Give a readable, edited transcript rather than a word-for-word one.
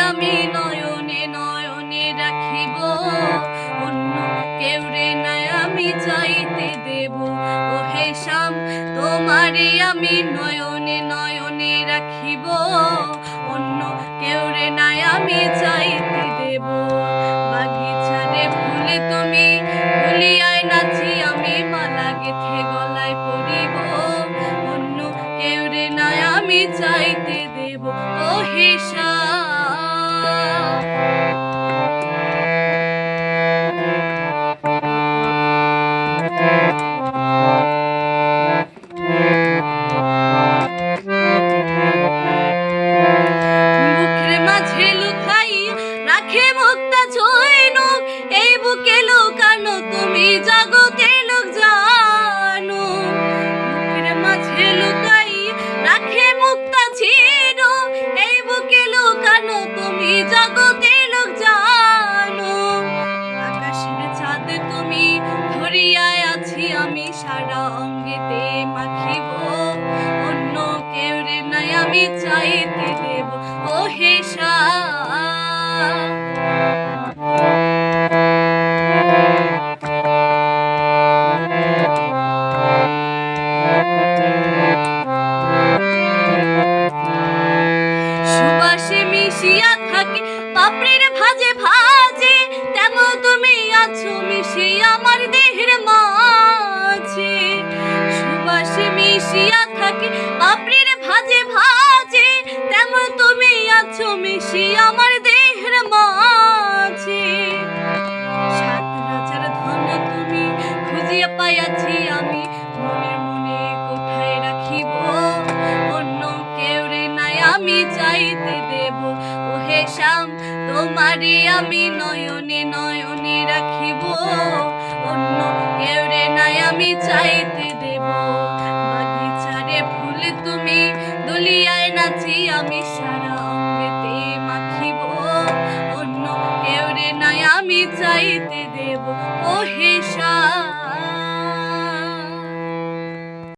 আমি নয়নে নয়নে রাখিব, অন্য কেউ রে নাই আমি চাইতে দেব। ও হে শ্যাম তোমারে আমি নয়নে নয়নে রাখিব, অন্য কেউ রে নাই আমি চাইতে দেব। বাগিচারে ফুলে তুমি ভুলিয়ায় নাচি আমি, মালা গেথে গলায় পরিব, অন্য কেউ রে নাই আমি চাইতে দেব। ও হে বুকের মাঝে লুকাই রাখে মুক্তা ছইনুক, এই বুকে লুকানো তুমি জগতে লোক জানো। বুকের মাঝে লুকাই রাখে মুক্তা ছিল, এই বুকে লুকানো তুমি জগতে লোক জানো। আকাশের চাঁদ তুমি ধরিয়ায় আছি আমি, সারা অঙ্গেতে মাখিব, অন্য কেউ রে নাই আমি চাইতে দেব। ও হে সুবাসে মিশিয়া থাকে পাপড়ির ভাজে ভাজে, তেমন তুমি আছো মিশিয়া আমার দেহের মাঝে। সুবাসে মিশিয়া থাকে পাপড়ির ভাজে ভাজে, তেমন তুমি আছো মিশিয়া আমার দেহের মাঝে। সাত রাজার ধন তুমি খুঁজিয়া পাইয়াছি আমি, মনে মনে কোথায় রাখিব, অন্য কেউ রে নাই আমি চাইতে দেব। ও হে শ্যাম তোমারে আমি নয়নে নয়নে রাখিব, অন্য কেউ রে নাই আমি চাইতে দেব। বাগিচারে ফুল তুমি দুলিয়ায় নাচি আমি, সারা অঙ্গেতে মাখিব, অন্য কেউ রে নাই আমি চাইতে দেব। ও হে শ্যাম।